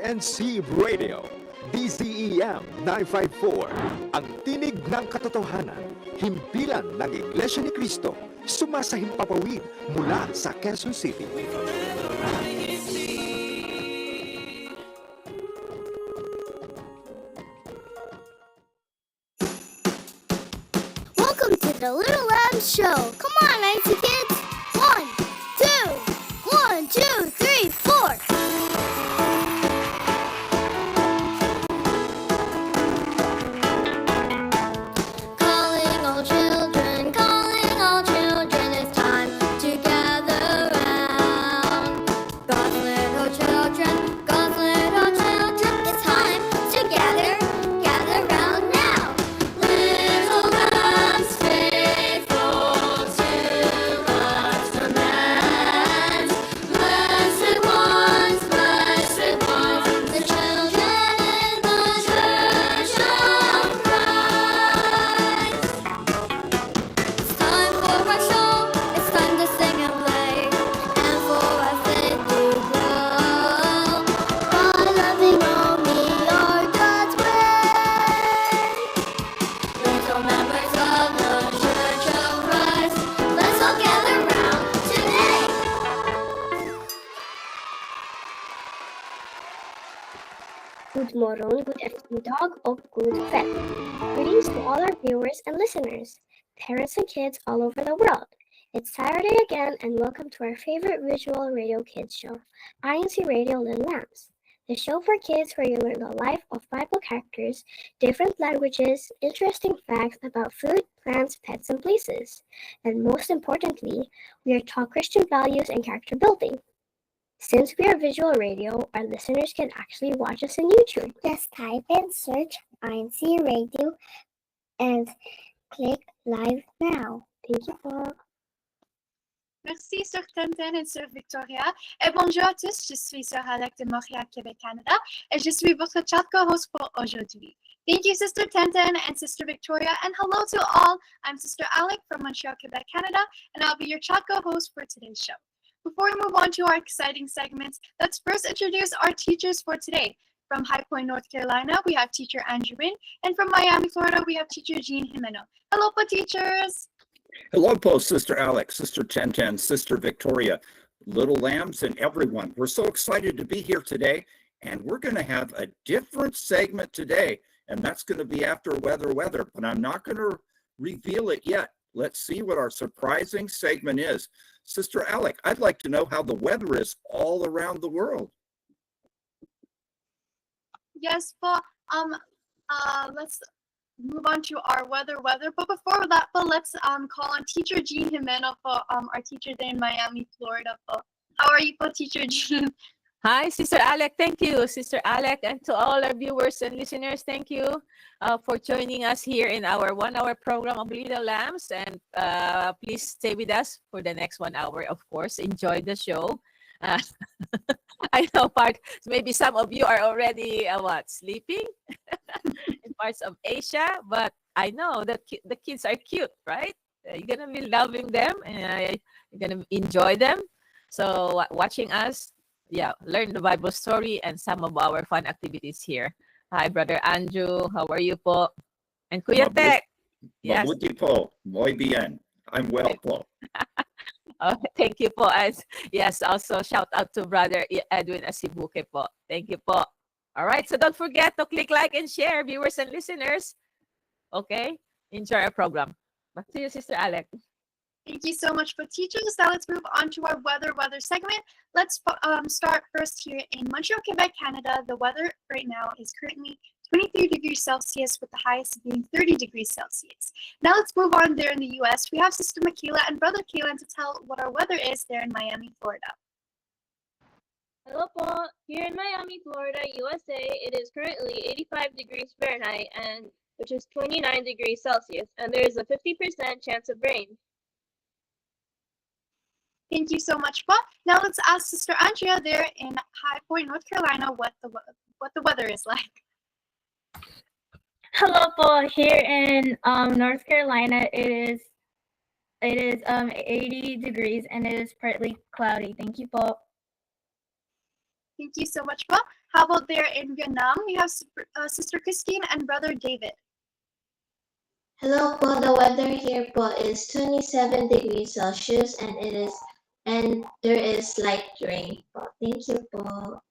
and CEBRadio, DZEM 954, ang tinig ng katotohanan, himpilan ng Iglesia ni Cristo, sumasahimpapawid mula sa Quezon City. Welcome to the Little Lambs Show. Come on, Nancy kids. 1, 2, 1, 2, 3, 4. Calling all children, it's time to gather round. God's little children, it's time to gather round now. Little lambs faithful to God's commands. Blessed ones, the children in the church of Christ. It's time for our show, it's time to sing and play, and for our faith to grow, by loving only our God's way. Little members of the Church of Christ, let's all gather round today. Good morning, good eftermiddag, och god kväll. Greetings to all our viewers and listeners, parents and kids all over the world. It's Saturday again, and welcome to our favorite visual radio kids show, INCRadio Little Lambs, the show for kids where you learn the life of Bible characters, different languages, interesting facts about food, plants, pets, and places. And most importantly, we are taught Christian values and character building. Since we are visual radio, our listeners can actually watch us on YouTube. Just type in search INCRadio and click live now. Thank you for. Merci, Sœur Tintin et Sœur Victoria. Et bonjour à tous, je suis Sœur Alec de Montréal, Québec, Canada, et je suis votre chat co-host pour aujourd'hui. Thank you, Sister Tintin and Sister Victoria, and hello to all. I'm Sister Alec from Montreal, Quebec, Canada, and I'll be your chat co-host for today's show. Before we move on to our exciting segments, let's first introduce our teachers for today. From High Point, North Carolina, we have teacher Andrew Wynn, and from Miami, Florida, we have teacher Jean Jimeno. Hello, po teachers! Hello, Sister Alex, Sister Ten, Sister Victoria, Little Lambs, and everyone. We're so excited to be here today, and we're going to have a different segment today, and that's going to be after weather, but I'm not going to reveal it yet. Let's see what our surprising segment is. Sister Alec, I'd like to know how the weather is all around the world. Yes, but let's move on to our weather. But before that, let's call on Teacher Jean Jimeno for our teacher there in Miami, Florida. How are you, Teacher Jean? Hi, Sister Alec. Thank you, Sister Alec, and to all our viewers and listeners. Thank you for joining us here in our 1-hour program of Little Lambs. And please stay with us for the next 1 hour. Of course, enjoy the show. I know maybe some of you are already sleeping in parts of Asia, but I know that the kids are cute, right? You're gonna be loving them, and you're gonna enjoy them. So watching us, learn the Bible story and some of our fun activities here. Hi, Brother Andrew. How are you po? And Kuya Tek. Yes. Mabuti po. Muy bien. I'm well po. Thank you po. And yes, also shout out to Brother Edwin Asibuke po. Thank you po. All right, so don't forget to click like and share, viewers and listeners. Okay, enjoy our program. Back to you, Sister Alec. Thank you so much for teachers. Now let's move on to our weather segment. Let's start first here in Montreal, Quebec, Canada. The weather right now is currently 23 degrees Celsius with the highest being 30 degrees Celsius. Now let's move on there in the U.S. We have Sister Michaela and Brother Kalen to tell what our weather is there in Miami, Florida. Hello po. Here in Miami, Florida, USA, it is currently 85 degrees Fahrenheit, and which is 29 degrees Celsius, and there is a 50% chance of rain. Thank you so much, Pa. Now let's ask Sister Andrea there in High Point, North Carolina, what the weather is like. Hello po. Here in North Carolina, it is 80 degrees and it is partly cloudy. Thank you po. Thank you so much, Pa. How about there in Vietnam? We have Sister Christine and Brother David. Hello po, the weather here po is 27 degrees Celsius and there is light rain po. Thank you po.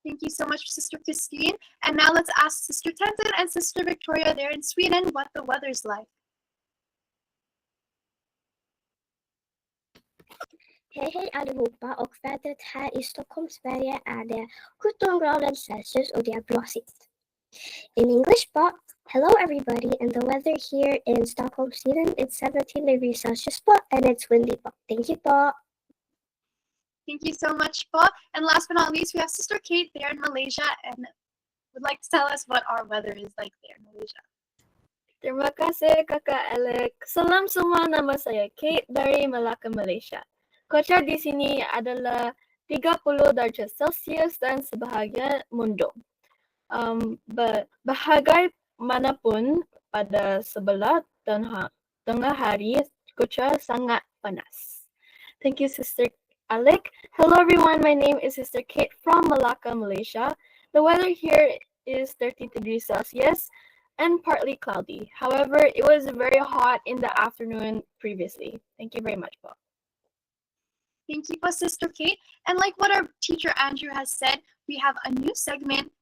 Thank you so much, Sister Christine. And now let's ask Sister Tenten and Sister Victoria there in Sweden what the weather's like. Hej allihopa och vädret här i Stockholm, Sverige är det 17 grader Celsius och det är blåsigt. In English, but hello everybody, and the weather here in Stockholm, Sweden, it's 17 degrees Celsius, but and it's windy, but thank you, but. Thank you so much, Po. And last but not least, we have Sister Kate there in Malaysia and would like to tell us what our weather is like there in Malaysia. Terima kasih Kakak Alex. Salam semua, nama saya Kate dari Malacca, Malaysia. Cuaca di sini adalah 30 darjah Celsius dan sebahagian mendung. Bagaimanapun pada sebelah tengah hari cuaca sangat panas. Thank you, Sister Alec. Hello everyone, my name is Sister Kate from Malacca, Malaysia. The weather here is 30 degrees Celsius and partly cloudy. However, it was very hot in the afternoon previously. Thank you very much, Bob. Thank you, Sister Kate. And like what our teacher Andrew has said, we have a new segment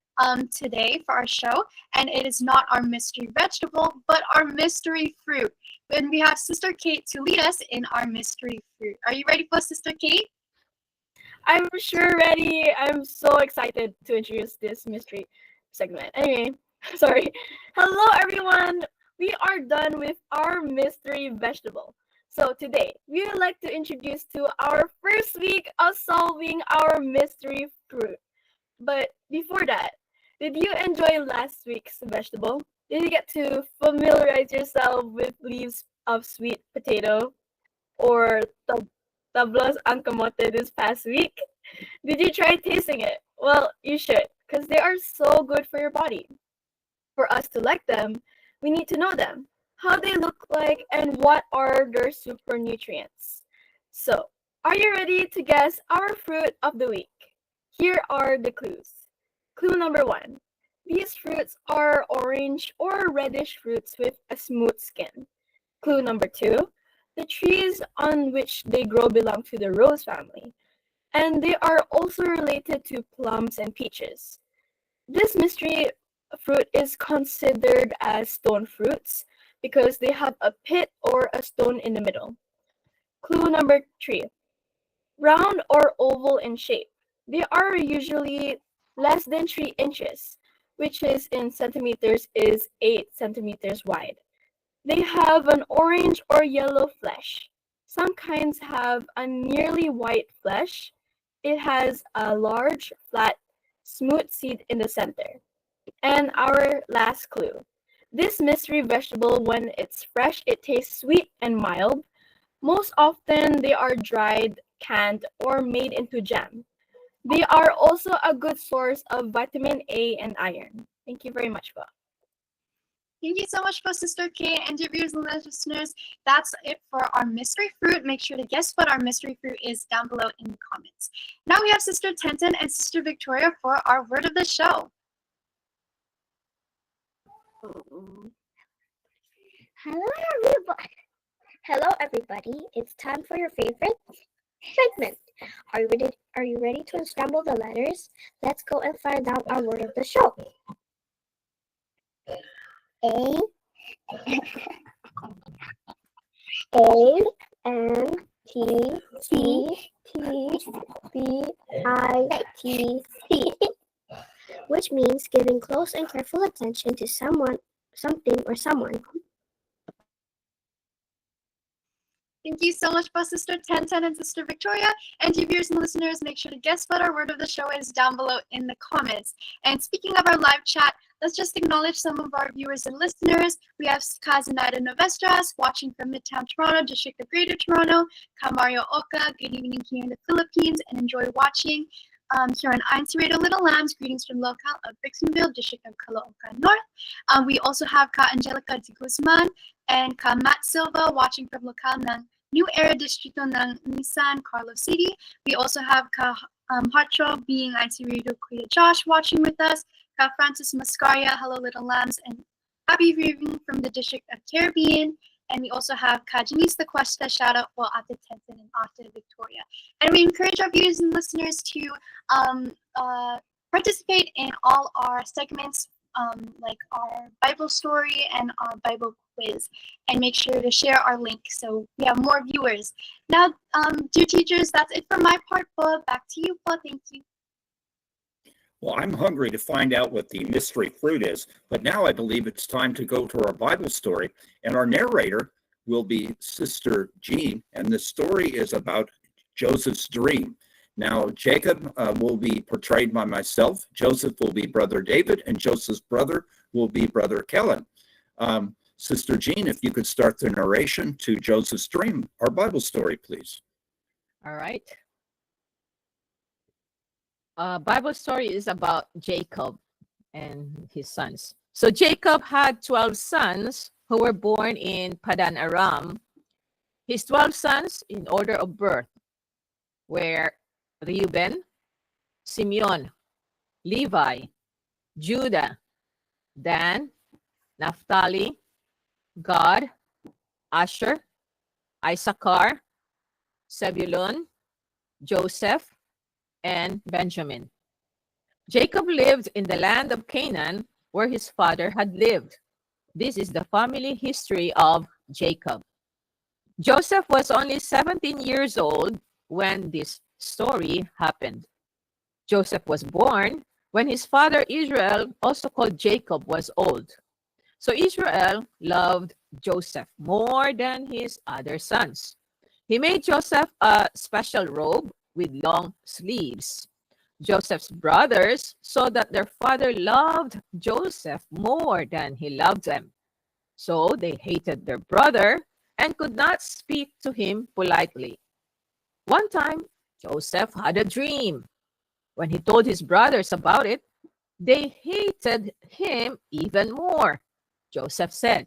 today for our show, and it is not our mystery vegetable, but our mystery fruit. And we have Sister Kate to lead us in our mystery fruit. Are you ready for Sister Kate? I'm sure ready. I'm so excited to introduce this mystery segment. Anyway, sorry. Hello, everyone. We are done with our mystery vegetable. So today, we would like to introduce to our first week of solving our mystery fruit. But before that, did you enjoy last week's vegetable? Did you get to familiarize yourself with leaves of sweet potato or tablas ang kamote this past week? Did you try tasting it? Well, you should, because they are so good for your body. For us to like them, we need to know them, how they look like, and what are their super nutrients. So, are you ready to guess our fruit of the week? Here are the clues. Clue number 1. These fruits are orange or reddish fruits with a smooth skin. Clue number 2. The trees on which they grow belong to the rose family, and they are also related to plums and peaches. This mystery fruit is considered as stone fruits because they have a pit or a stone in the middle. Clue number 3. Round or oval in shape. They are usually less than 3 inches, which is in centimeters is 8 centimeters wide. They have an orange or yellow flesh. Some kinds have a nearly white flesh. It has a large, flat, smooth seed in the center. And our last clue. This mystery vegetable, when it's fresh, it tastes sweet and mild. Most often, they are dried, canned, or made into jam. They are also a good source of vitamin A and iron. Thank you very much, Bob. Thank you so much, Sister Kate, and dear viewers and listeners. That's it for our mystery fruit. Make sure to guess what our mystery fruit is down below in the comments. Now we have Sister Tenten and Sister Victoria for our word of the show. Hello everybody. It's time for your favorite segment. Are you ready to unscramble the letters? Let's go and find out our word of the show. A N T C T B I T C, which means giving close and careful attention to someone, something, or someone. Thank you so much, Sister Tenten and Sister Victoria. And dear viewers and listeners, make sure to guess what our word of the show is down below in the comments. And speaking of our live chat, let's just acknowledge some of our viewers and listeners. We have Kazanada Novestras watching from Midtown Toronto, District of Greater Toronto. Mario Oka, good evening here in the Philippines and enjoy watching. Here on INCRadio Little Lambs, greetings from locale of Brixtonville, District of Caloocan North. We also have Ka Angelica de Guzman and Ka Matt Silva watching from locale ng New Era Distrito ng Nisan, Carlos City. We also have Ka Heartthrob being INCRadio Kuya Josh watching with us, Ka Francis Mascaria, Hello Little Lambs, and Abby Reardon from the District of Caribbean. And we also have Ka Janice the Cuesta, shout out for Ate Tenten and Ate Victoria. And we encourage our viewers and listeners to participate in all our segments, like our Bible story and our Bible quiz, and make sure to share our link so we have more viewers. Now, dear teachers, that's it for my part, Paul. Back to you, Paul. Thank you. Well, I'm hungry to find out what the mystery fruit is, but now I believe it's time to go to our Bible story, and our narrator will be Sister Jean, and the story is about Joseph's dream. Now, Jacob will be portrayed by myself, Joseph will be Brother David, and Joseph's brother will be Brother Kellen. Sister Jean, if you could start the narration to Joseph's dream, our Bible story, please. All right. Bible story is about Jacob and his sons. So Jacob had 12 sons who were born in Padan Aram. His 12 sons in order of birth were Reuben, Simeon, Levi, Judah, Dan, Naphtali, Gad, Asher, Issachar, Zebulun, Joseph, and Benjamin. Jacob lived in the land of Canaan where his father had lived. This is the family history of Jacob. Joseph was only 17 years old when this story happened. Joseph was born when his father Israel, also called Jacob, was old. So Israel loved Joseph more than his other sons. He made Joseph a special robe with long sleeves. Joseph's brothers saw that their father loved Joseph more than he loved them. So they hated their brother and could not speak to him politely. One time, Joseph had a dream. When he told his brothers about it, they hated him even more. Joseph said,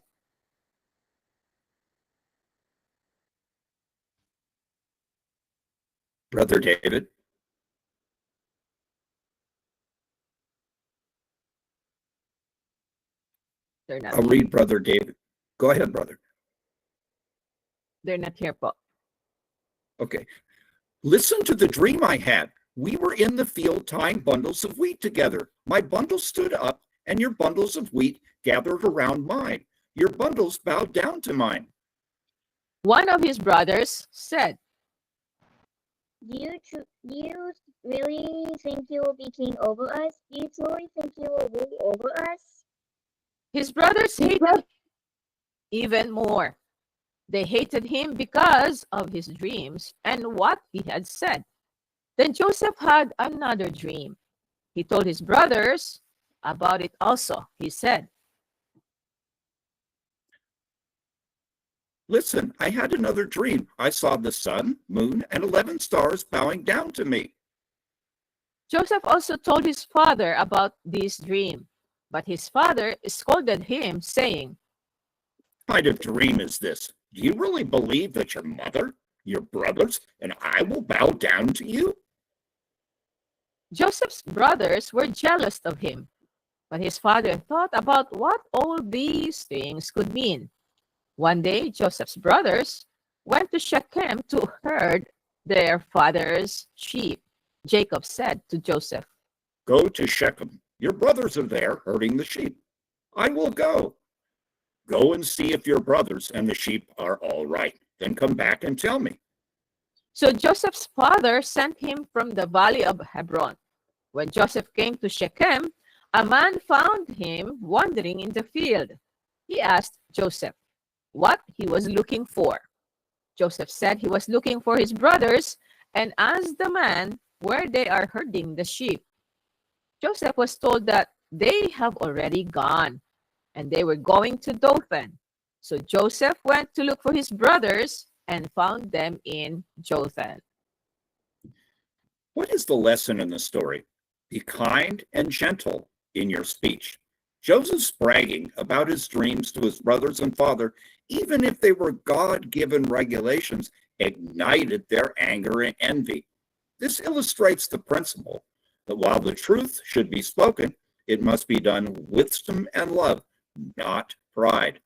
Brother David. They're not I'll here. read Brother David. Go ahead, brother. They're not here, Paul. Okay. Listen to the dream I had. We were in the field tying bundles of wheat together. My bundle stood up, and your bundles of wheat gathered around mine. Your bundles bowed down to mine. One of his brothers said, Do you really think you will be king over us? Do you truly think you will rule over us? his brothers hated him even more. They hated him because of his dreams and what he had said. Then Joseph had another dream. He told his brothers about it also. He said, Listen, I had another dream. I saw the sun, moon, and 11 stars bowing down to me. Joseph also told his father about this dream, but his father scolded him, saying, What kind of dream is this? Do you really believe that your mother, your brothers, and I will bow down to you? Joseph's brothers were jealous of him, but his father thought about what all these things could mean. One day, Joseph's brothers went to Shechem to herd their father's sheep. Jacob said to Joseph, Go to Shechem. Your brothers are there herding the sheep. I will go. Go and see if your brothers and the sheep are all right. Then come back and tell me. So Joseph's father sent him from the valley of Hebron. When Joseph came to Shechem, a man found him wandering in the field. He asked Joseph what he was looking for. Joseph said he was looking for his brothers and asked the man where they are herding the sheep. Joseph was told that they have already gone and they were going to Dothan. So Joseph went to look for his brothers and found them in Dothan. What is the lesson in the story? Be kind and gentle in your speech. Joseph's bragging about his dreams to his brothers and father, even if they were God-given regulations, ignited their anger and envy. This illustrates the principle that while the truth should be spoken, it must be done with wisdom and love, not pride.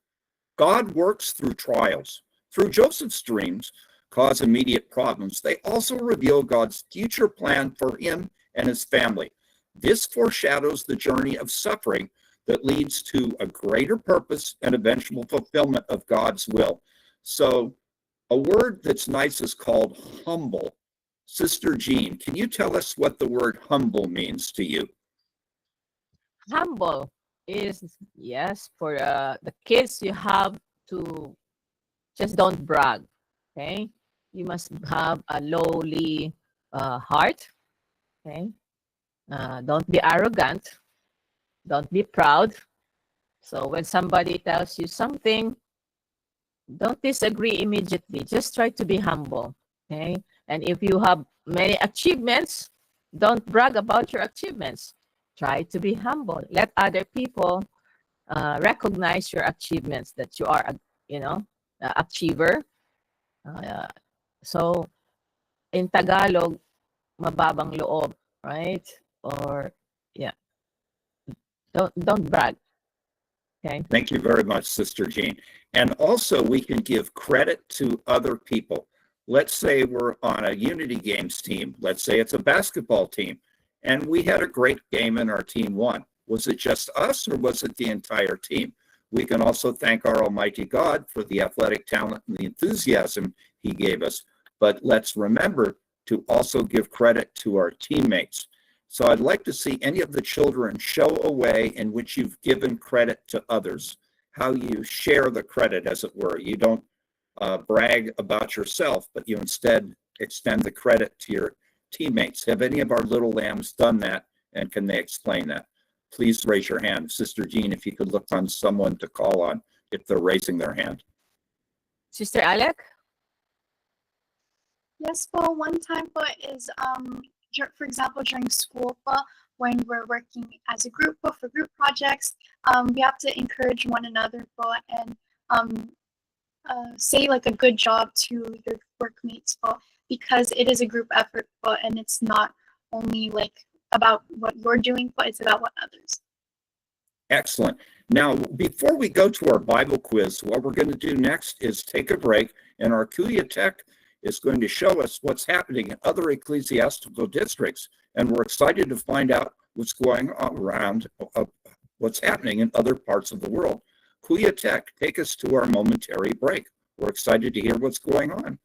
God works through trials. Through Joseph's dreams cause immediate problems. They also reveal God's future plan for him and his family. This foreshadows the journey of suffering that leads to a greater purpose and eventual fulfillment of God's will. So a word that's nice is called humble. Sister Jean, can you tell us what the word humble means to you? Humble is, yes, for the kids, you have to just don't brag, okay? You must have a lowly heart, okay? Don't be arrogant. Don't be proud. So when somebody tells you something, don't disagree immediately. Just try to be humble, okay? And if you have many achievements, don't brag about your achievements. Try to be humble. Let other people recognize your achievements, that you are, achiever. So in Tagalog, mababang loob, right? Or yeah, don't brag. Okay. Thank you very much, Sister Jean. And also, we can give credit to other people. Let's say we're on a Unity Games team. Let's say it's a basketball team, and we had a great game and our team won. Was it just us, or was it the entire team? We can also thank our Almighty God for the athletic talent and the enthusiasm he gave us. But let's remember to also give credit to our teammates. So I'd like to see any of the children show a way in which you've given credit to others, how you share the credit, as it were. You don't brag about yourself, but you instead extend the credit to your teammates. Have any of our little lambs done that, and can they explain that? Please raise your hand. Sister Jean, if you could look on someone to call on if they're raising their hand. Sister Alec? Yes, po, one time po is, for example, during school po, when we're working as a group po for group projects, we have to encourage one another po and say like a good job to your workmates po, because it is a group effort po, and it's not only like about what you're doing, but it's about what others. Excellent. Now, before we go to our Bible quiz, what we're going to do next is take a break, and our Kuya Tech is going to show us what's happening in other ecclesiastical districts, and we're excited to find out what's going on around, what's happening in other parts of the world. Kuya Tech, take us to our momentary break. We're excited to hear what's going on.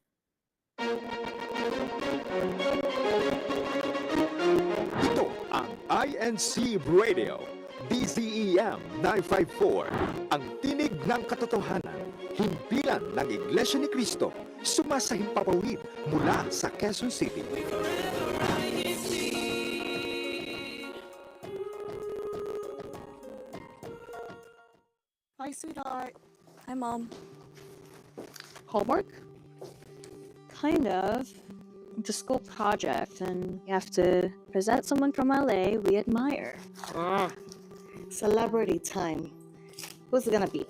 Ito ang INCRadio, DZEM 954, ang tinig ng katotohanan, himpilan ng Iglesia ni Cristo, sumasahimpapawid mula sa Quezon City. Hi, sweetheart. Hi, Mom. Homework? Kind of. It's a school project, and you have to present someone from LA we admire. Celebrity time. Who's it gonna be?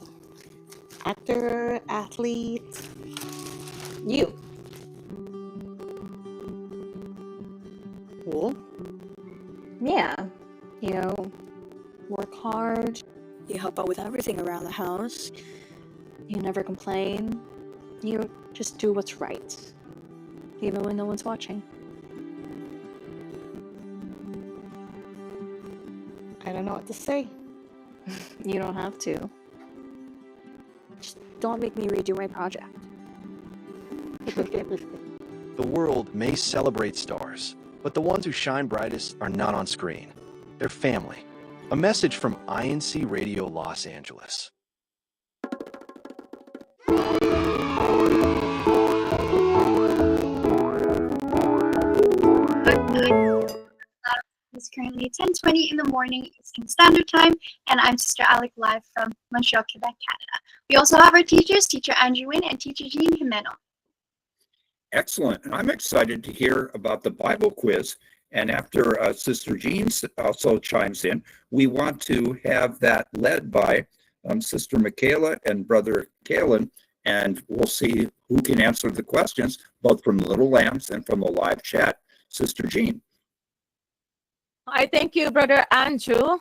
Actor, athlete? You. Cool. Yeah. You know, work hard. You help out with everything around the house. You never complain. You just do what's right, even when no one's watching. I don't know what to say. You don't have to. Just don't make me redo my project. The world may celebrate stars, but the ones who shine brightest are not on screen. They're family. A message from INCRadio Los Angeles. It's currently 10:20 in the morning Eastern Standard Time, and I'm Sister Alec live from Montreal, Quebec, Canada. We also have our teachers, Teacher Andrew Wynn and Teacher Jean Jimeno. Excellent. And I'm excited to hear about the Bible quiz. And after Sister Jean also chimes in, we want to have that led by Sister Michaela and Brother Kalen, and we'll see who can answer the questions, both from the Little Lambs and from the live chat. Sister Jean. I thank you, Brother Andrew.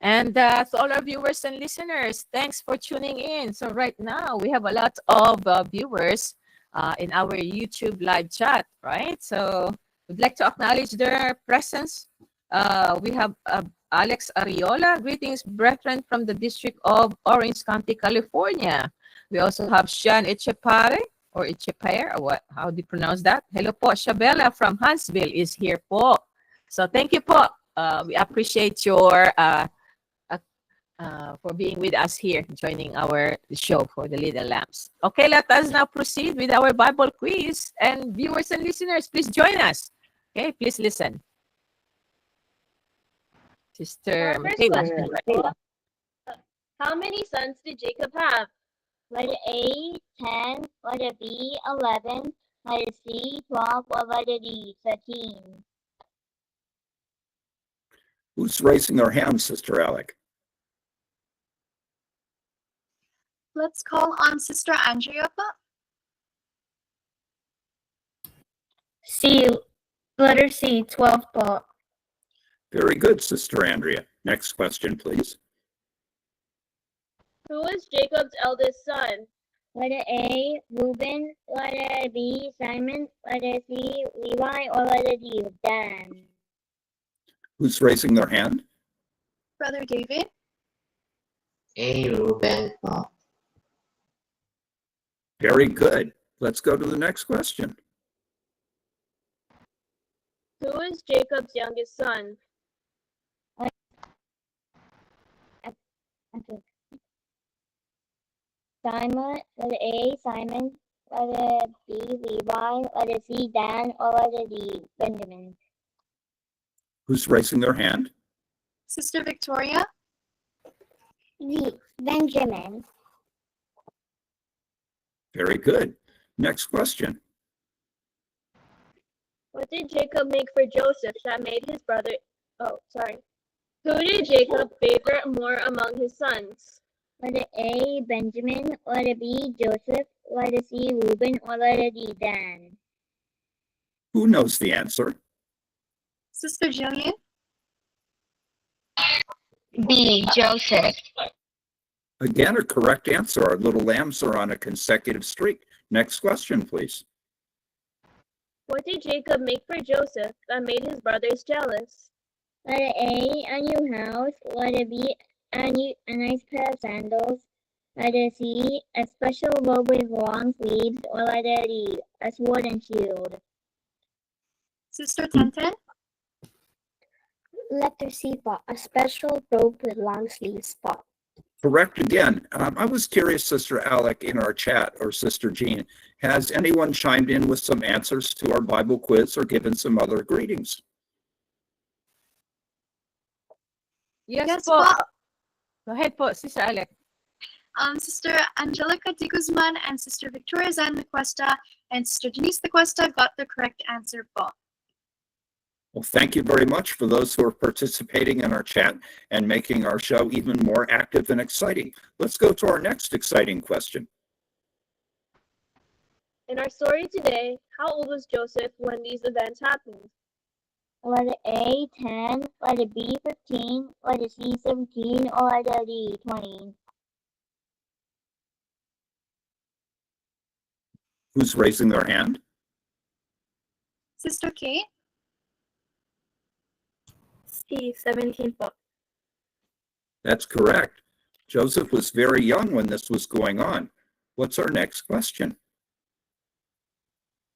And to all our viewers and listeners, thanks for tuning in. So right now, we have a lot of viewers in our YouTube live chat, right? So we'd like to acknowledge their presence. We have Alex Ariola. Greetings, brethren, from the District of Orange County, California. We also have Sean Echepare, or Echepare, or how do you pronounce that? Hello po, Shabella from Huntsville is here po. So thank you po. We appreciate your for being with us here, joining our show for the Little Lambs. Okay, let us now proceed with our Bible quiz. And viewers and listeners, please join us. Okay, please listen. Sister Our first Michaela. question. How many sons did Jacob have? Letter A, 10. Letter B, 11. Letter C, 12. Or letter D, 13. Who's raising their hand, Sister Alec? Let's call on Sister Andrea po. C, letter C, 12 po. Very good, Sister Andrea. Next question, please. Who is Jacob's eldest son? Letter A, Reuben. Letter B, Simon. Letter C, Levi. Or letter D, Dan. Who's raising their hand? Brother David. A, Reuben po. Very good. Let's go to the next question. Who is Jacob's youngest son? Simon. Letter A, Simon. Letter B, Levi. Letter C, Dan. Or letter D, Benjamin. Who's raising their hand? Sister Victoria. D, Benjamin. Very good. Next question. What did Jacob make for Joseph that made his brother... Oh, sorry. Who did Jacob favor more among his sons? Letter A, Benjamin. Letter B, Joseph. Letter C, Reuben. Or letter D, Dan. Who knows the answer? Sister Jillian. B, Joseph. Again, a correct answer. Our little lambs are on a consecutive streak. Next question, please. What did Jacob make for Joseph that made his brothers jealous? Letter A, a new house. Letter B, a nice pair of sandals. Letter C, a special robe with long sleeves. Or letter D, a sword and shield. Sister Tenten. Letter C po, a special robe with long sleeves po. Correct again. I was curious, Sister Alec, in our chat, or Sister Jean, has anyone chimed in with some answers to our Bible quiz or given some other greetings? Yes, po. po. Go ahead po, Sister Alec. Sister Angelica de Guzman and Sister Victoria Zan de Cuesta and Sister Denise de Cuesta got the correct answer po. Well, thank you very much for those who are participating in our chat and making our show even more active and exciting. Let's go to our next exciting question. In our story today, how old was Joseph when these events happened? Letter A, 10. Letter B, 15. Letter C, 17. Or letter D, 20. Who's raising their hand? Sister Kate. C, 17 po. That's correct. Joseph was very young when this was going on. What's our next question?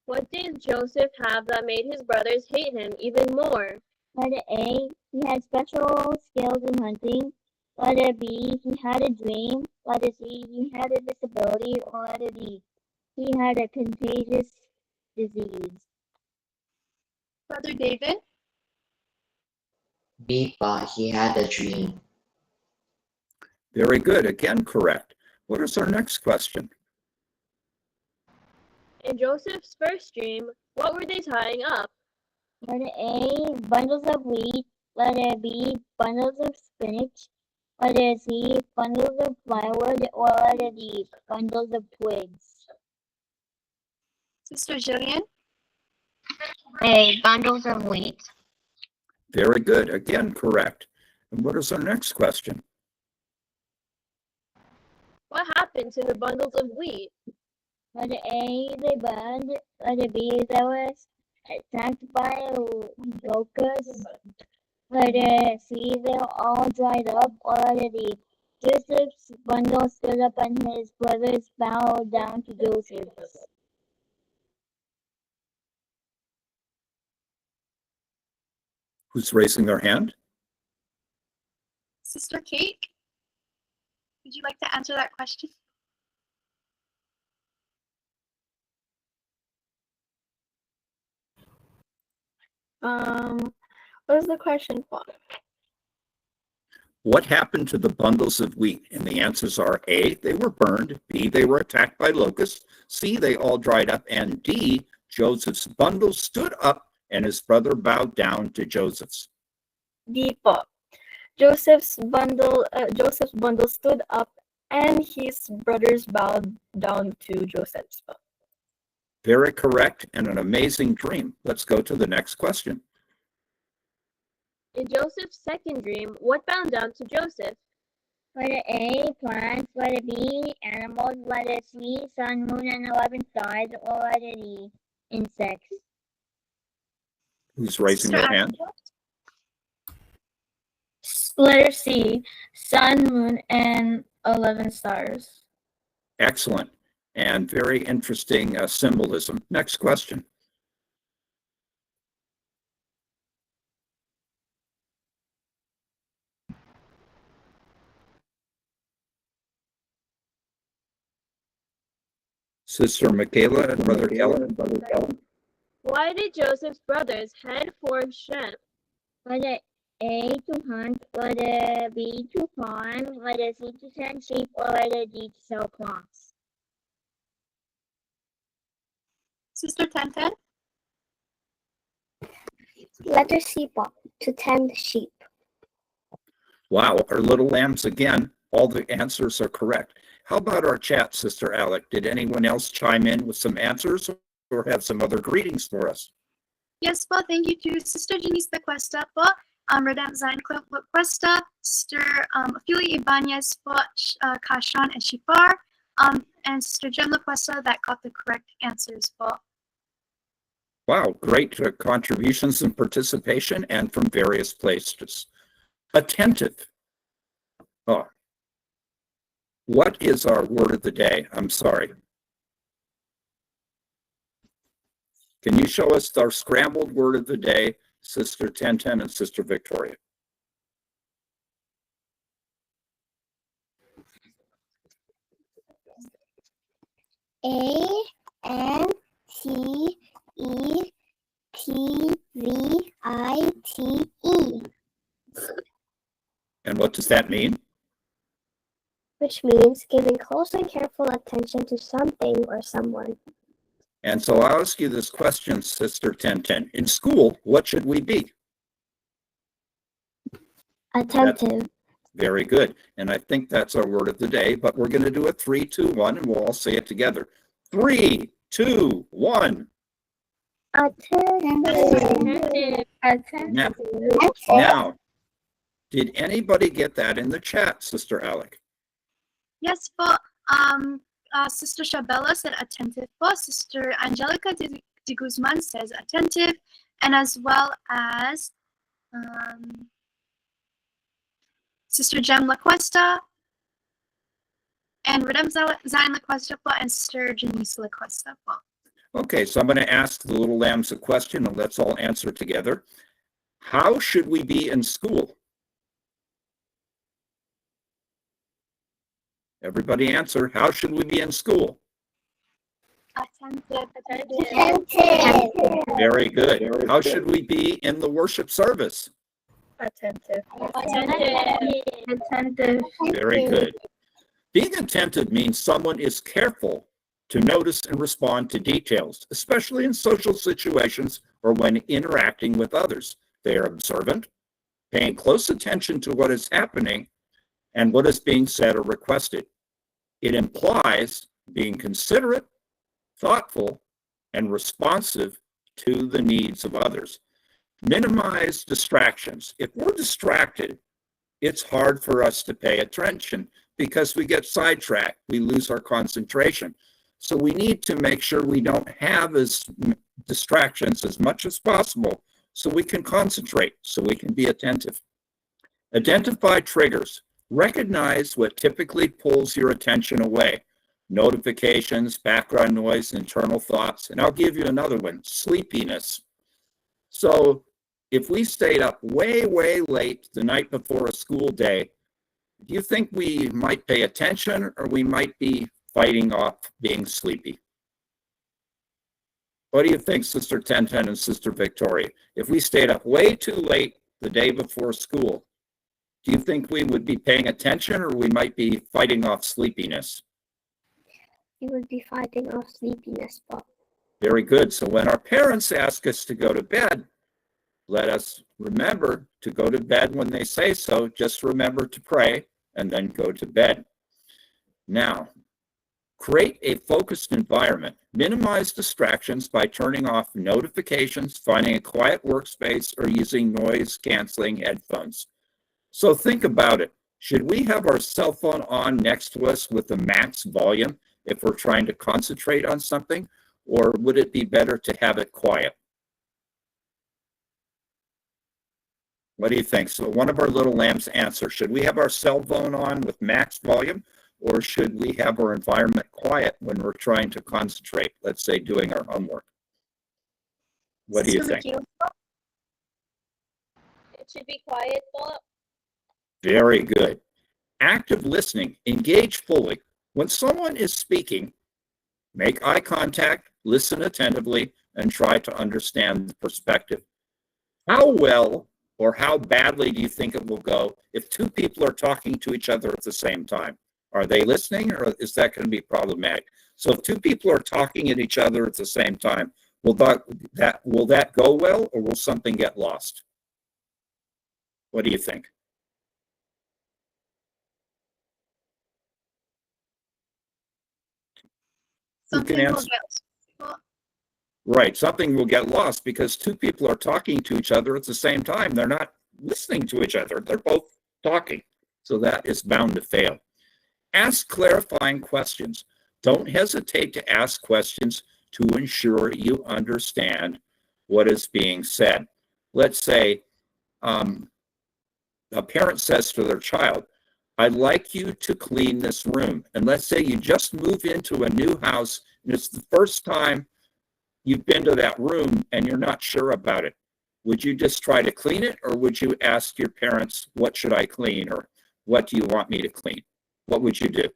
What did Joseph have that made his brothers hate him even more? Letter A, he had special skills in hunting. Letter B, he had a dream. Letter C, he had a disability. Or letter D, he had a contagious disease. Brother David. B, po. He had a dream. Very good. Again, correct. What is our next question? In Joseph's first dream, what were they tying up? Letter A, bundles of wheat. Letter B, bundles of spinach. Letter C, bundles of firewood. Or letter D, bundles of twigs. Sister Jillian. A. Bundles of wheat. Very good. Again, correct. And what is our next question? What happened to the bundles of wheat? Letter A, they burned. Letter B, they was attacked by locusts. Letter C, they were all dried up. Or letter D, Joseph's bundle stood up and his brothers bowed down to Joseph. Who's raising their hand? Sister Kate, would you like to answer that question? What is the question for? What happened to the bundles of wheat? And the answers are A, they were burned, B, they were attacked by locusts, C, they all dried up, and D, Joseph's bundle stood up and his brother bowed down to Joseph's. D po. Joseph's bundle stood up and his brothers bowed down to Joseph's. Very correct and an amazing dream. Let's go to the next question. In Joseph's second dream, what bowed down to Joseph? Letter A, plants. Letter B, animals. Letter C, sun, moon, and 11 stars. Or letter D, insects. Who's raising their hand? Letter C, sun, moon, and 11 stars. Excellent and very interesting symbolism. Next question. Sister Michaela and Brother Kelly. Why did Joseph's brothers head for Shem? Letter A, to hunt. Letter B, to farm. Letter C, to send sheep. Or letter D, to sell cloths. Sister Tenten? Letter C po, to tend sheep. Wow, our little lambs again. All the answers are correct. How about our chat, Sister Alec? Did anyone else chime in with some answers or have some other greetings for us? Yes po, thank you to Sister Janice de Cuesta po, Redem Zain Club Cuesta, Sister Ophelia Ibanez po, Kashan and Shipar, and Sister Jem Cuesta that got the correct answers po. Wow, great contributions and participation and from various places. Attentive. Oh. What is our word of the day? I'm sorry. Can you show us our scrambled word of the day, Sister Tenten and Sister Victoria? A-N-T-E-T-V-I-T-E. And what does that mean? Which means giving close and careful attention to something or someone. And so I'll ask you this question, Sister Tenten. In school, what should we be? Attentive. Very good. And I think that's our word of the day, but we're going to do a 3, 2, 1, and we'll all say it together. 3, 2, 1. Attentive. Now, did anybody get that in the chat, Sister Alec? Yes po, Sister Shabella said attentive po, Sister Angelica de Guzman says attentive, and as well as Sister Jem LaCuesta, and Redem Zain LaCuesta po, and Sister Janice LaCuesta po. Okay, so I'm going to ask the little lambs a question and let's all answer together. How should we be in school? Everybody answer. How should we be in school? Attentive. Very good. How should we be in the worship service? Attentive. Very good. Being attentive means someone is careful to notice and respond to details, especially in social situations or when interacting with others. They are observant, paying close attention to what is happening and what is being said or requested. It implies being considerate, thoughtful, and responsive to the needs of others. Minimize distractions. If we're distracted, it's hard for us to pay attention because we get sidetracked. We lose our concentration. So we need to make sure we don't have as distractions as much as possible so we can concentrate, so we can be attentive. Identify triggers. Recognize what typically pulls your attention away. Notifications, background noise, internal thoughts. And I'll give you another one, sleepiness. So if we stayed up way, way late the night before a school day, do you think we might pay attention or we might be fighting off being sleepy? What do you think, Sister 1010 and Sister Victoria? If we stayed up way too late the day before school, do you think we would be paying attention or we might be fighting off sleepiness? You would be fighting off sleepiness, Bob. Very good. So when our parents ask us to go to bed, let us remember to go to bed when they say so. Just remember to pray and then go to bed. Now, create a focused environment. Minimize distractions by turning off notifications, finding a quiet workspace, or using noise-canceling headphones. So think about it. Should we have our cell phone on next to us with the max volume if we're trying to concentrate on something, or would it be better to have it quiet? What do you think? So one of our little lambs answer, should we have our cell phone on with max volume, or should we have our environment quiet when we're trying to concentrate, let's say doing our homework? What do you think? It should be quiet, Bob. Very good. Active listening, engage fully. When someone is speaking, make eye contact, listen attentively, and try to understand the perspective. How well or how badly do you think it will go if two people are talking to each other at the same time? Are they listening, or is that going to be problematic? So if two people are talking at each other at the same time, will that go well, or will something get lost? What do you think? Something will get lost. Right, something will get lost because two people are talking to each other at the same time. They're not listening to each other. They're both talking. So that is bound to fail. Ask clarifying questions. Don't hesitate to ask questions to ensure you understand what is being said. Let's say a parent says to their child, I'd like you to clean this room. And let's say you just move into a new house and it's the first time you've been to that room and you're not sure about it. Would you just try to clean it, or would you ask your parents, what should I clean, or what do you want me to clean? What would you do?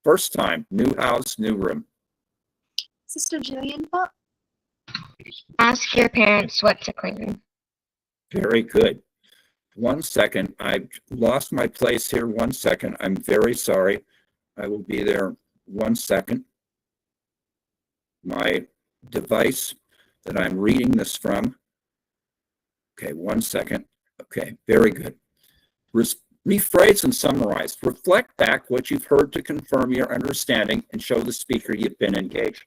First time, new house, new room. Sister Jillian, Bob? Ask your parents what to clean. Very good. 1 second. I lost my place here. 1 second. I'm very sorry. I will be there 1 second. My device that I'm reading this from. Okay, 1 second. Okay, very good. Rephrase and summarize. Reflect back what you've heard to confirm your understanding and show the speaker you've been engaged.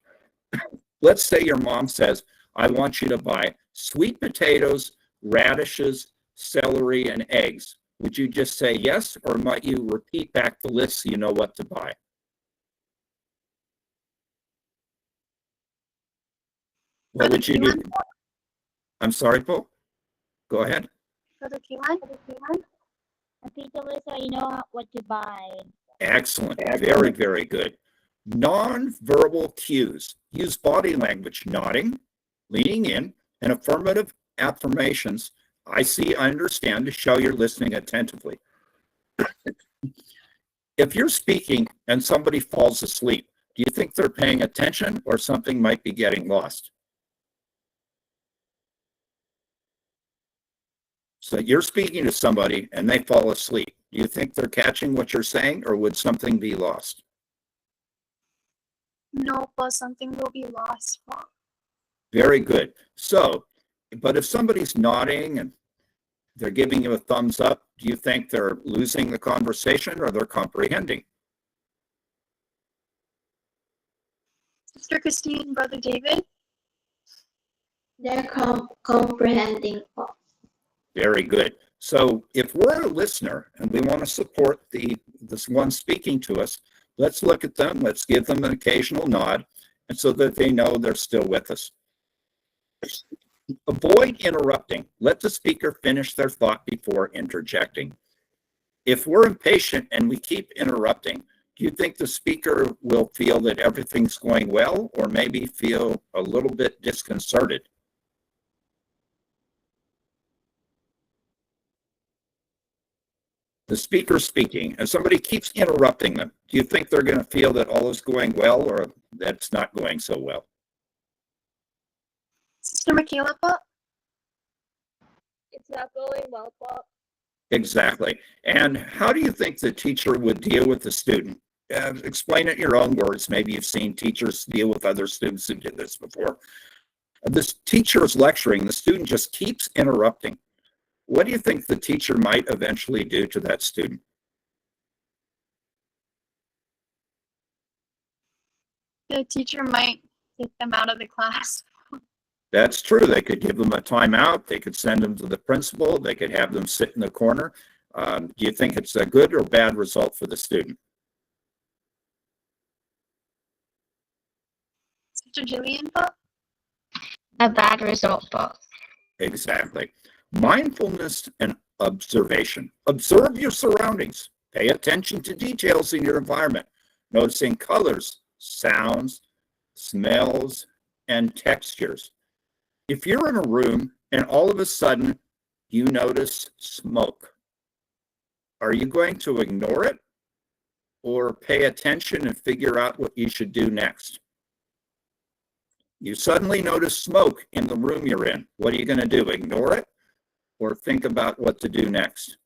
Let's say your mom says, I want you to buy sweet potatoes, radishes, celery, and eggs. Would you just say yes, or might you repeat back the list so you know what to buy? What would you do? I'm sorry, Paul. Go ahead. Brother Keelan? Repeat the list so you know what to buy. Excellent. Very, very good. Non-verbal cues. Use body language, nodding, leaning in, and affirmative affirmations. I see, I understand, to show you're listening attentively. If you're speaking and somebody falls asleep, do you think they're paying attention or something might be getting lost? So you're speaking to somebody and they fall asleep. Do you think they're catching what you're saying, or would something be lost? No, but something will be lost. Bob. Very good. So, but if somebody's nodding and they're giving you a thumbs up, do you think they're losing the conversation or they're comprehending? Sister Christine, Brother David? They're comprehending po. Very good. So if we're a listener and we want to support this one speaking to us, let's look at them. Let's give them an occasional nod, and so that they know they're still with us. Avoid interrupting. Let the speaker finish their thought before interjecting. If we're impatient and we keep interrupting, do you think the speaker will feel that everything's going well, or maybe feel a little bit disconcerted? The speaker speaking, and somebody keeps interrupting them, do you think they're going to feel that all is going well, or that's not going so well? Sister Michaela po? It's not going well po. Exactly. And how do you think the teacher would deal with the student? Explain it in your own words. Maybe you've seen teachers deal with other students who did this before. This teacher is lecturing, the student just keeps interrupting. What do you think the teacher might eventually do to that student? The teacher might get them out of the class. That's true. They could give them a timeout. They could send them to the principal. They could have them sit in the corner. Do you think it's a good or bad result for the student? Sister Jillian po? A bad result po. Exactly. Mindfulness and observation. Observe your surroundings. Pay attention to details in your environment, noticing colors, sounds, smells, and textures. If you're in a room and all of a sudden you notice smoke, are you going to ignore it or pay attention and figure out what you should do next? You suddenly notice smoke in the room you're in. What are you going to do? Ignore it or think about what to do next?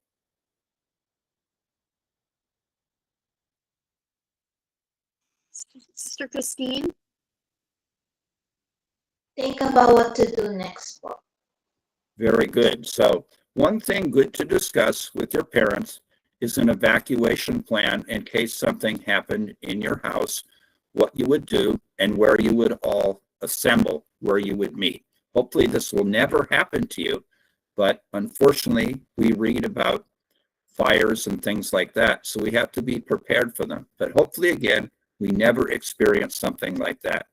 Sister Christine? Think about what to do next po. Very good. So one thing good to discuss with your parents is an evacuation plan in case something happened in your house, what you would do, and where you would all assemble, where you would meet. Hopefully this will never happen to you, but unfortunately we read about fires and things like that, so we have to be prepared for them. But hopefully, again, we never experience something like that.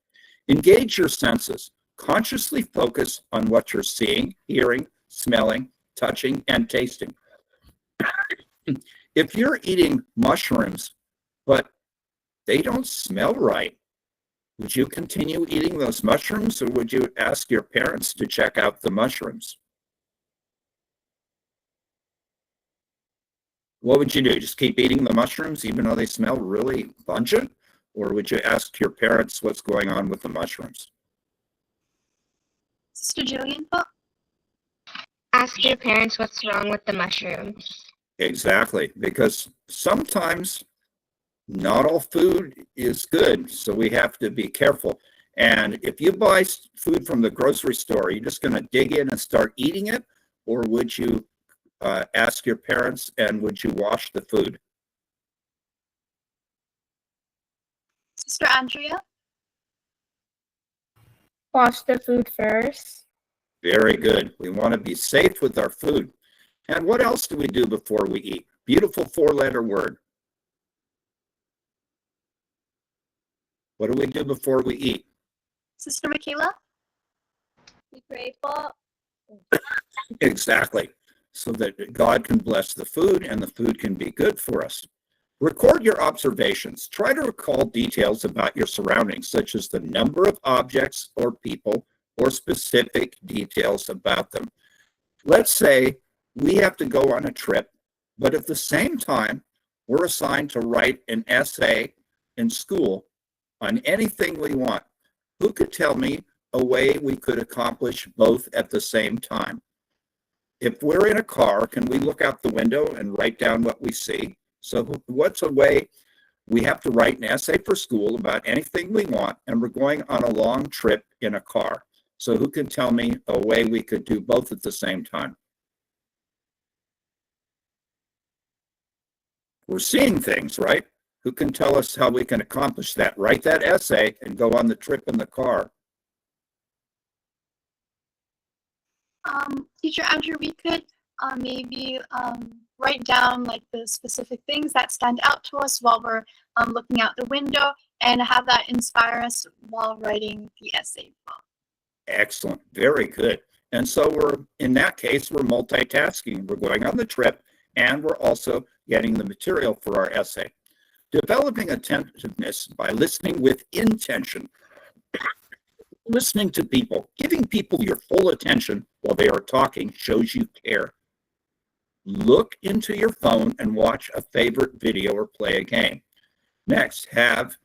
Engage your senses. Consciously focus on what you're seeing, hearing, smelling, touching, and tasting. If you're eating mushrooms, but they don't smell right, would you continue eating those mushrooms, or would you ask your parents to check out the mushrooms? What would you do? Just keep eating the mushrooms even though they smell really pungent? Or would you ask your parents what's going on with the mushrooms? Sister Jillian po? Ask your parents what's wrong with the mushrooms. Exactly, because sometimes not all food is good, so we have to be careful. And if you buy food from the grocery store, are you just going to dig in and start eating it? Or would you ask your parents, and would you wash the food? Sister Andrea? Wash the food first. Very good. We want to be safe with our food. And what else do we do before we eat? Beautiful four-letter word. What do we do before we eat? Sister Michaela? We pray po. Exactly. So that God can bless the food and the food can be good for us. Record your observations. Try to recall details about your surroundings, such as the number of objects or people or specific details about them. Let's say we have to go on a trip, but at the same time, we're assigned to write an essay in school on anything we want. Who could tell me a way we could accomplish both at the same time? If we're in a car, can we look out the window and write down what we see? So what's a way we have to write an essay for school about anything we want, and we're going on a long trip in a car? So who can tell me a way we could do both at the same time? We're seeing things, right? Who can tell us how we can accomplish that? Write that essay and go on the trip in the car. Teacher Andrew, we could maybe write down like the specific things that stand out to us while we're looking out the window and have that inspire us while writing the essay. Excellent. Very good. And so in that case, we're multitasking. We're going on the trip and we're also getting the material for our essay. Developing attentiveness by listening with intention. Listening to people, giving people your full attention while they are talking shows you care. Look into your phone and watch a favorite video or play a game. Next, have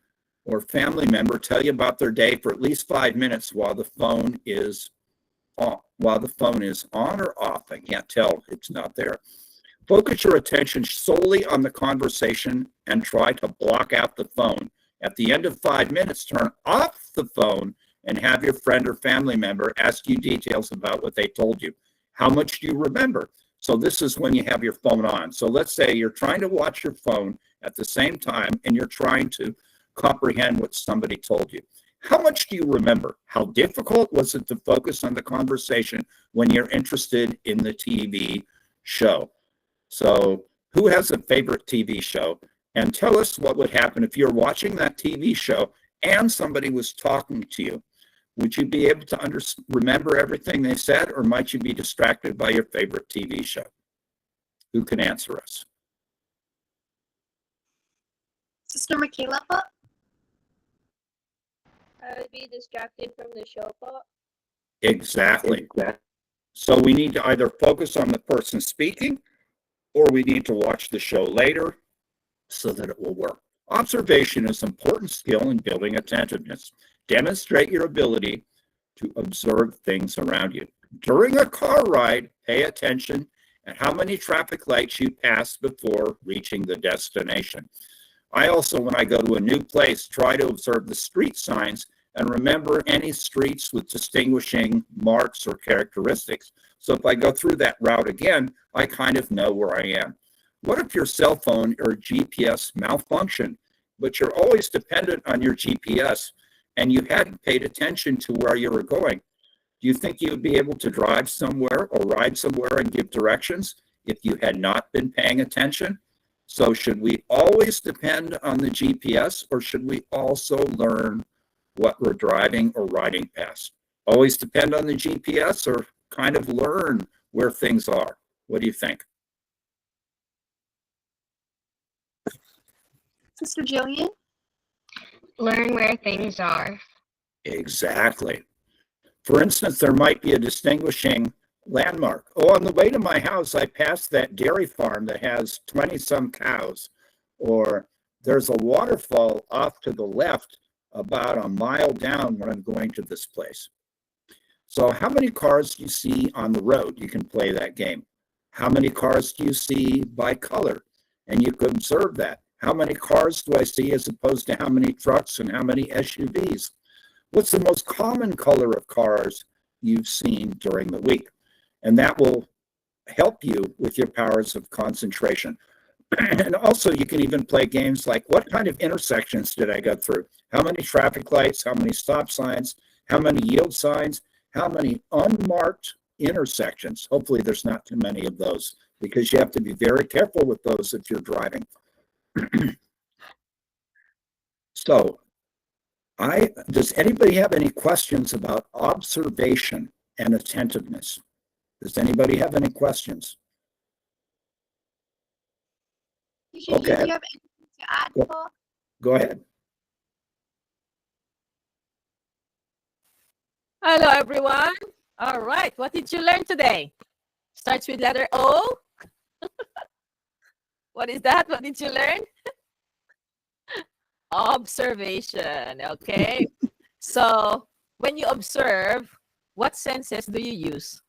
or family member tell you about their day for at least 5 minutes while the phone is on, or off. I can't tell, it's not there. Focus your attention solely on the conversation and try to block out the phone. At the end of 5 minutes, turn off the phone and have your friend or family member ask you details about what they told you. How much do you remember? So this is when you have your phone on. So let's say you're trying to watch your phone at the same time and you're trying to comprehend what somebody told you. How much do you remember? How difficult was it to focus on the conversation when you're interested in the TV show? So who has a favorite TV show? And tell us what would happen if you're watching that TV show and somebody was talking to you. Would you be able to remember everything they said, or might you be distracted by your favorite TV show? Who can answer us? Sister Michaela? I would be distracted from the show part. Exactly. So we need to either focus on the person speaking, or we need to watch the show later so that it will work. Observation is an important skill in building attentiveness. Demonstrate your ability to observe things around you. During a car ride, pay attention at how many traffic lights you pass before reaching the destination. I also, when I go to a new place, try to observe the street signs and remember any streets with distinguishing marks or characteristics. So if I go through that route again, I kind of know where I am. What if your cell phone or GPS malfunctioned, but you're always dependent on your GPS and you hadn't paid attention to where you were going? Do you think you would be able to drive somewhere or ride somewhere and give directions if you had not been paying attention? So should we always depend on the GPS, or should we also learn what we're driving or riding past? Always depend on the GPS, or kind of learn where things are? What do you think? Sister Jillian? Learn where things are. Exactly. For instance, there might be a distinguishing landmark. Oh, on the way to my house, I passed that dairy farm that has 20-some cows. Or there's a waterfall off to the left about a mile down when I'm going to this place. So how many cars do you see on the road? You can play that game. How many cars do you see by color? And you can observe that. How many cars do I see as opposed to how many trucks and how many SUVs? What's the most common color of cars you've seen during the week? And that will help you with your powers of concentration. And also you can even play games like, what kind of intersections did I go through? How many traffic lights? How many stop signs? How many yield signs? How many unmarked intersections? Hopefully there's not too many of those, because you have to be very careful with those if you're driving. So does anybody have any questions about observation and attentiveness? Does anybody have any questions? Okay. Do you have anything to add, Paul? Go ahead. Hello, everyone. All right. What did you learn today? Starts with letter O. What is that? What did you learn? Observation. Okay. So when you observe, what senses do you use?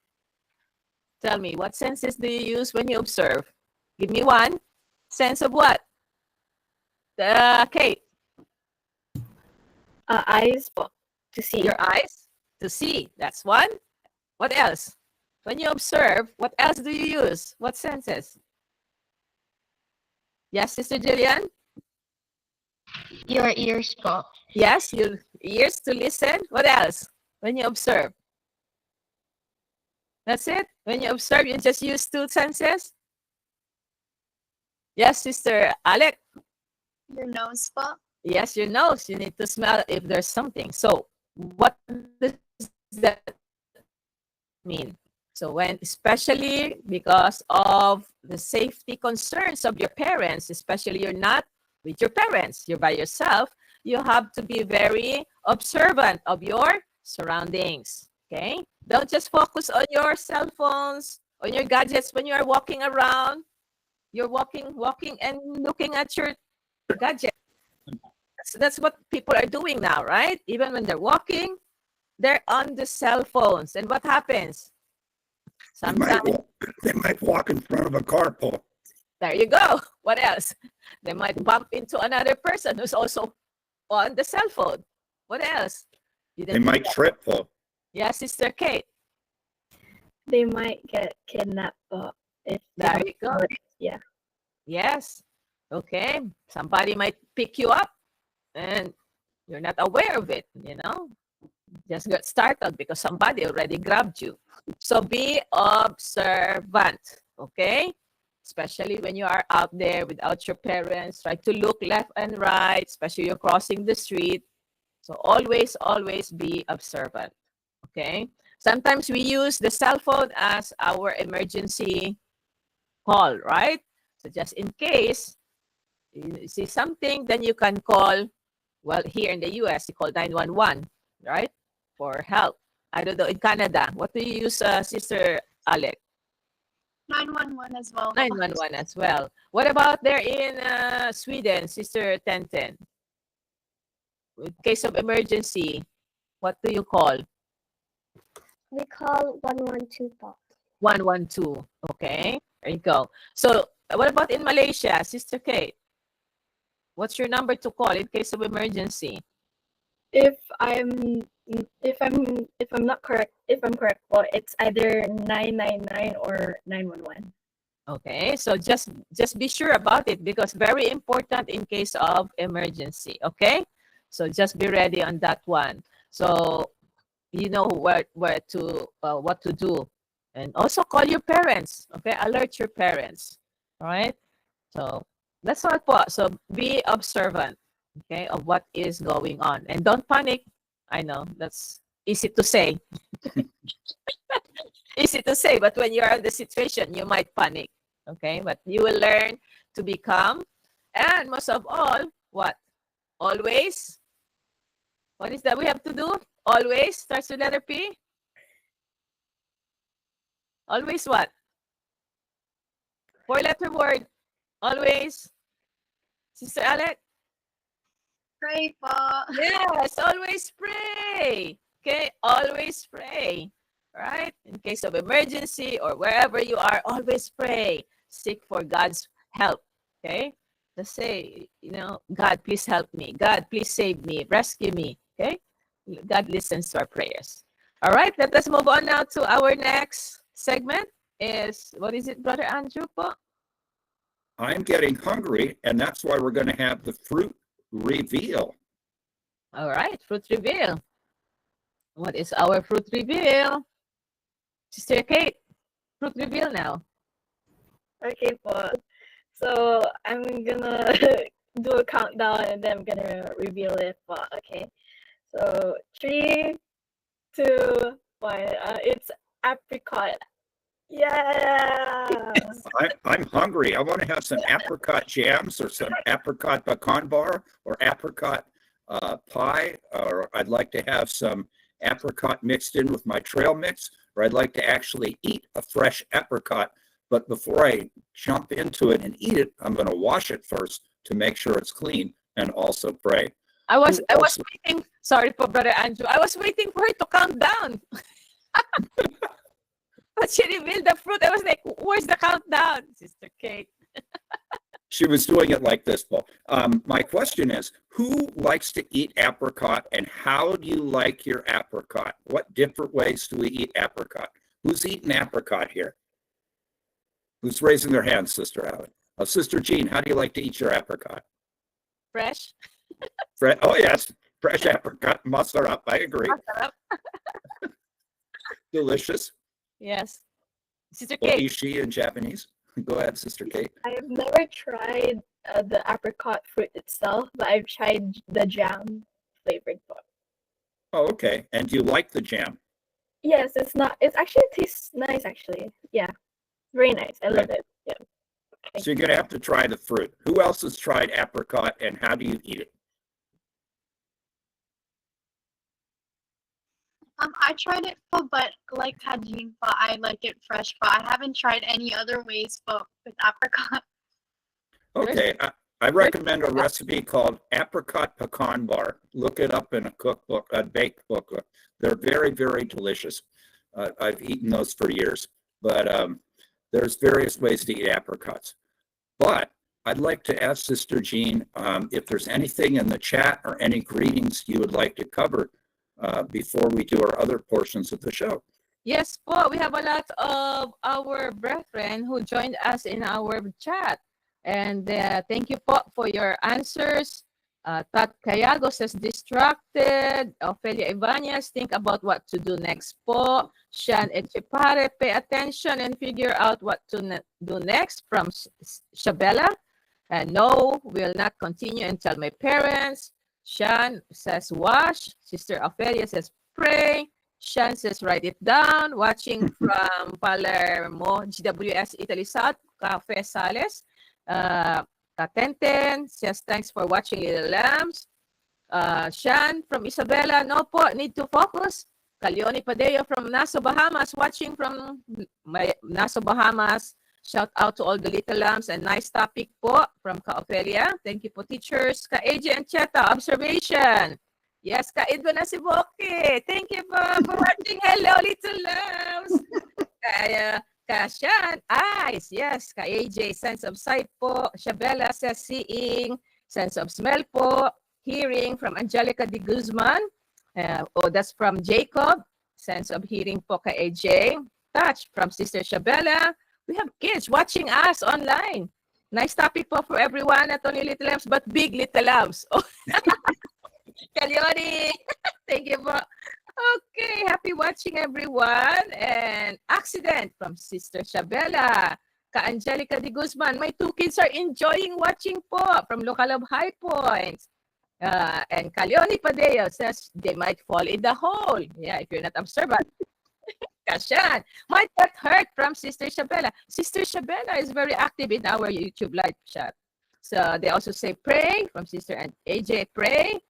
Tell me, what senses do you use when you observe? Give me one. Sense of what? Kate. Eyes, to see. Your eyes? To see. That's one. What else? When you observe, what else do you use? What senses? Yes, Sister Jillian? Your ears, Paul. Yes, your ears to listen. What else? When you observe? That's it? When you observe, you just use two senses? Yes, Sister Alec? Your nose po. Yes, your nose. You need to smell if there's something. So what does that mean? So when, especially because of the safety concerns of your parents, especially you're not with your parents, you're by yourself, you have to be very observant of your surroundings, okay? Don't just focus on your cell phones, on your gadgets when you are walking around. You're walking and looking at your gadget. That's what people are doing now, right? Even when they're walking, they're on the cell phones. And what happens? Sometimes They might walk in front of a car pole. there you go. What else? They might bump into another person who's also on the cell phone. What else? They might trip, Paul. Yeah, Sister Kate. They might get kidnapped. If There you go. Yeah. Yes. Okay. Somebody might pick you up and you're not aware of it, you know? Just got startled because somebody already grabbed you. So be observant, okay? Especially when you are out there without your parents. Try to look left and right, especially you're crossing the street. So always, always be observant, okay? Sometimes we use the cell phone as our emergency call, right? So just in case you see something, then you can call, well, here in the US, you call 911, right? For help. I don't know, in Canada, what do you use, Sister Alec? 911 as well. 911 as well. What about there in Sweden, Sister Tenten? In case of emergency, what do you call? We call 112 po. 112. Okay, there you go. So what about in Malaysia, Sister Kate? What's your number to call in case of emergency? If I'm not correct, if I'm correct, well, it's either 999 or 911. Okay, so just be sure about it because very important in case of emergency. Okay, so just be ready on that one. So you know what to do, and also call your parents. Okay, alert your parents. All right. So that's all po. So be observant, okay, of what is going on. And don't panic. I know that's easy to say. Easy to say, but when you're in the situation, you might panic. Okay, but you will learn to be calm. And most of all, what? Always. What is that we have to do? Always starts with letter P. Always what? Four-letter word. Always. Sister Alec? Pray po. Yes, always pray. Okay, always pray. Right? In case of emergency or wherever you are, always pray. Seek for God's help. Okay? Just say, you know, God, please help me. God, please save me. Rescue me. Okay? God listens to our prayers. All right, let us move on now to our next segment. What is it, Brother Andrew? Po? I'm getting hungry, and that's why we're going to have the fruit reveal. All right, fruit reveal. What is our fruit reveal? Sister Kate, fruit reveal now. Okay po. So I'm gonna do a countdown and then I'm gonna reveal it po. Okay. So 3, 2, 1. It's apricot. Yeah. I'm hungry. I want to have some apricot jams or some apricot pecan bar or apricot pie, or I'd like to have some apricot mixed in with my trail mix, or I'd like to actually eat a fresh apricot. But before I jump into it and eat it, I'm going to wash it first to make sure it's clean and also pray. I was waiting. Sorry for Brother Andrew. I was waiting for her to count down. But she revealed the fruit. I was like, where's the countdown, Sister Kate? She was doing it like this, Paul. My question is, who likes to eat apricot, and how do you like your apricot? What different ways do we eat apricot? Who's eating apricot here? Who's raising their hand, Sister Allen? Sister Jean, how do you like to eat your apricot? Fresh. Oh, yes. Fresh apricot. Masarap. I agree. Masarap. Delicious. Yes. Sister What Kate. is she in Japanese? Go ahead, Sister Kate. I've never tried the apricot fruit itself, but I've tried the jam flavored one. Oh, okay. And do you like the jam? Yes, it's not. It's actually tastes nice. Actually, yeah, very nice. I love it. Yeah. So you're going to have to try the fruit. Who else has tried apricot, and how do you eat it? I tried it but like Tajin, but I like it fresh. But I haven't tried any other ways, but with apricot. Okay, I recommend a recipe called apricot pecan bar. Look it up in a cookbook, a baked booklet. They're very, very delicious. I've eaten those for years, but there's various ways to eat apricots. But I'd like to ask Sister Jean if there's anything in the chat or any greetings you would like to cover before we do our other portions of the show. Yes po, we have a lot of our brethren who joined us in our chat. And thank you po for your answers. Tat Cayago says distracted. Ophelia Ibanez, think about what to do next po. Shan Echepare, pay attention and figure out what to do next from Shabella. No, will not continue and tell my parents. Shan says wash. Sister Ophelia says pray. Shan says write it down. Watching from Palermo, GWS Italy South, Cafe Sales. Tenten says thanks for watching Little Lambs. Shan from Isabela, no po, need to focus. Calioni Padeo from Nassau, Bahamas, watching from Nassau, Bahamas. Shout out to all the Little Lambs and nice topic po from Kaopelia. Thank you po teachers. Ka-AJ and Cheta, observation. Yes, Ka-Idwa na si Boki. Thank you po for watching. Hello, Little Lambs. Kashan, eyes. Yes, Ka-AJ, sense of sight po. Shabella says seeing. Sense of smell po. Hearing from Angelica de Guzman. That's from Jacob. Sense of hearing po Ka-AJ. Touch from Sister Shabella. We have kids watching us online. Nice topic po for everyone. Not only Little Lambs, but big Little Lambs. Oh. Calioni. Thank you po. Okay, happy watching everyone. And accident from Sister Shabella. Ka-Angelica de Guzman. My two kids are enjoying watching po from Localab High Points. And Calioni Padeo says they might fall in the hole. Yeah, if you're not observant. Kashan. Might get hurt from Sister Shabella. Sister Shabella is very active in our YouTube live chat. So they also say pray from Sister and AJ, pray.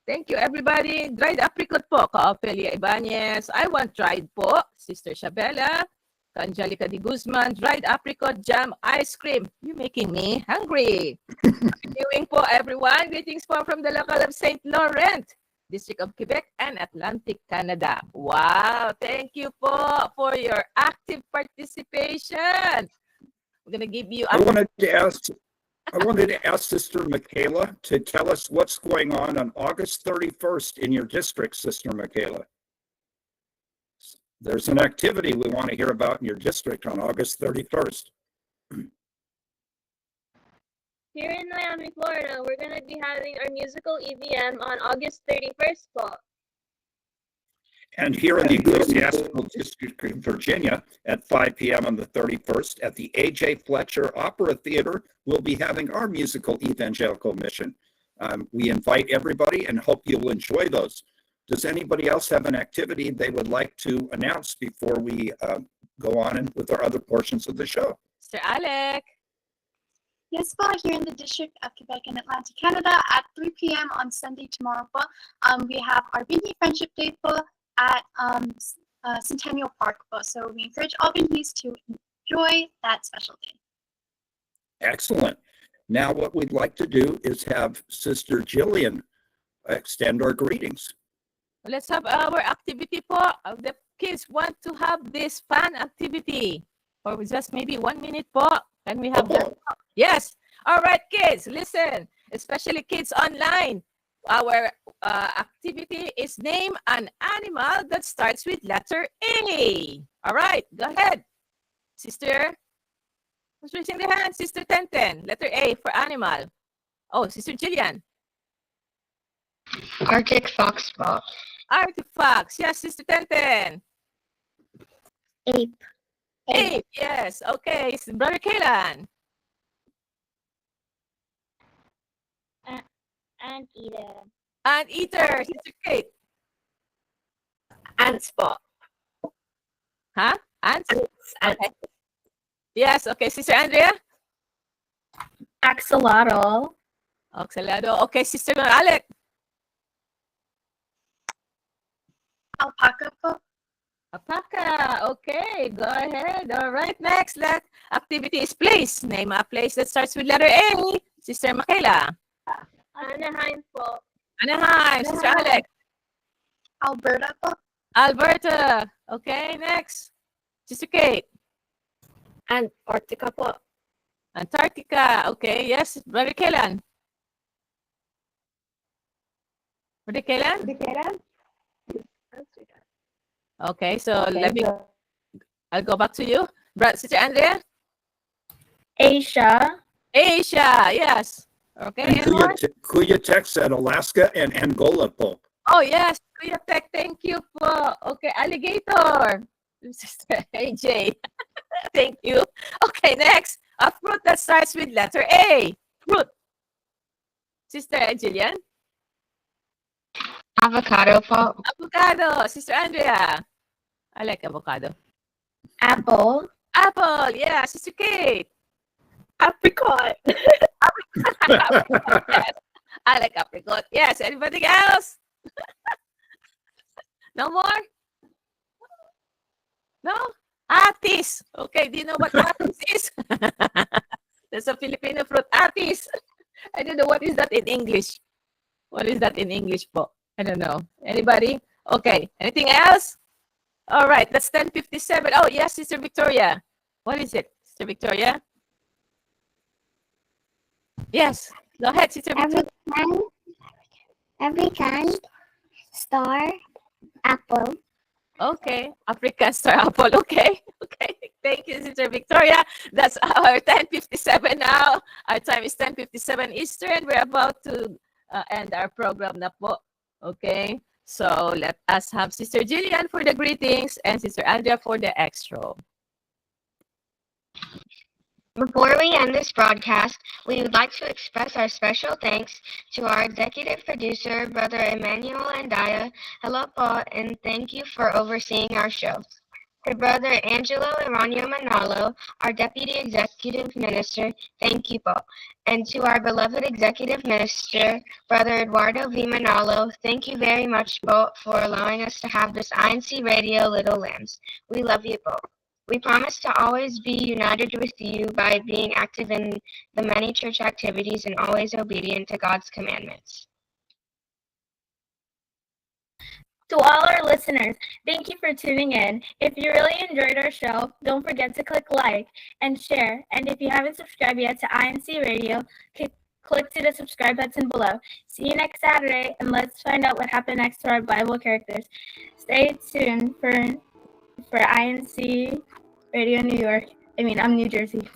Thank you, everybody. Dried apricot po, Kaopelia Ibanez. I want dried po, Sister Shabella. Angelica de Guzman, dried apricot jam ice cream. You're making me hungry. Viewing po, everyone. Greetings po from the local of St. Laurent, District of Quebec and Atlantic Canada. Wow, thank you po for your active participation. We're going to give you... I wanted to ask Sister Michaela to tell us what's going on August 31st in your district, Sister Michaela. There's an activity we want to hear about in your district on August 31st. Here in Miami, Florida, we're going to be having our musical EVM on August 31st, po. And here in the Ecclesiastical District of Virginia at 5 p.m. on the 31st at the A.J. Fletcher Opera Theater, we'll be having our musical evangelical mission. We invite everybody and hope you'll enjoy those. Does anybody else have an activity they would like to announce before we go on with our other portions of the show? Mr. Alec. Yes, po, here in the District of Quebec and Atlantic Canada at 3 p.m. on Sunday tomorrow po, we have our Binhi Friendship Day po at Centennial Park po. So we encourage all Binhis to enjoy that special day. Excellent. Now what we'd like to do is have Sister Jillian extend our greetings. Let's have our activity po. The kids want to have this fun activity for just maybe 1 minute po. And we have yes. All right, kids, listen, especially kids online. Our activity is name an animal that starts with letter A. All right, go ahead. Sister, who's raising the hand? Sister Tenten, letter A for animal. Oh, Sister Jillian. Arctic fox po. Arctic fox. Yes, Sister Tenten. Ape. Ape, yes. Okay, Brother Kaylan. Anteater. Anteater, Sister Kate. Ant spot. Huh? Ants? Ants. Okay. Yes, okay. Sister Andrea? Axolotl. Oxalado. Okay, Sister Alec. Alpaca po. Alpaca. Okay, go ahead. All right, next. Activity is place. Name a place that starts with letter A. Sister Michaela. Anaheim po. Anaheim. Sister Alec. Alberta po. Alberta. Okay, next. Sister Kate. Antarctica po. Antarctica. Okay, yes. Brother Kaylan. Brother Kaylan? Okay, so I'll go back to you. Sister Andrea? Asia. Asia, yes. Okay. And Kuyatek said Alaska and Angola po. Oh, yes. Kuyatek, thank you po. Okay, alligator. Sister AJ. Thank you. Okay, next. A fruit that starts with letter A. Fruit. Sister Jillian? Avocado po. Avocado. Sister Andrea? I like avocado. Apple. Apple, yeah. Sister Kate? Apricot. Yes. I like apricot. Yes. Anybody else? No more? No? Atis. Okay. Do you know what atis is? That's a Filipino fruit. Atis. I don't know what is that in English. What is that in English po? I don't know. Anybody? Okay. Anything else? All right. That's 10:57. Oh, yes, Sister Victoria. What is it, Sister Victoria? Yes. Go ahead, Sister Victoria. African star apple. Okay. African star apple. Okay. Okay. Thank you, Sister Victoria. That's our 10:57 now. Our time is 10:57 Eastern. We're about to end our program na po. Okay. So let us have Sister Jillian for the greetings and Sister Andrea for the extra. Before we end this broadcast, we would like to express our special thanks to our executive producer, Brother Emmanuel Andaya. Hello po, and thank you for overseeing our show. To Brother Angelo Iranio Manalo, our Deputy Executive Minister, thank you po. And to our beloved Executive Minister, Brother Eduardo V. Manalo, thank you very much po for allowing us to have this INC Radio Little Lambs. We love you po. We promise to always be united with you by being active in the many church activities and always obedient to God's commandments. To all our listeners, thank you for tuning in. If you really enjoyed our show, don't forget to click like and share. And if you haven't subscribed yet to INC Radio, click to the subscribe button below. See you next Saturday, and let's find out what happened next to our Bible characters. Stay tuned for INC Radio New York. I'm New Jersey.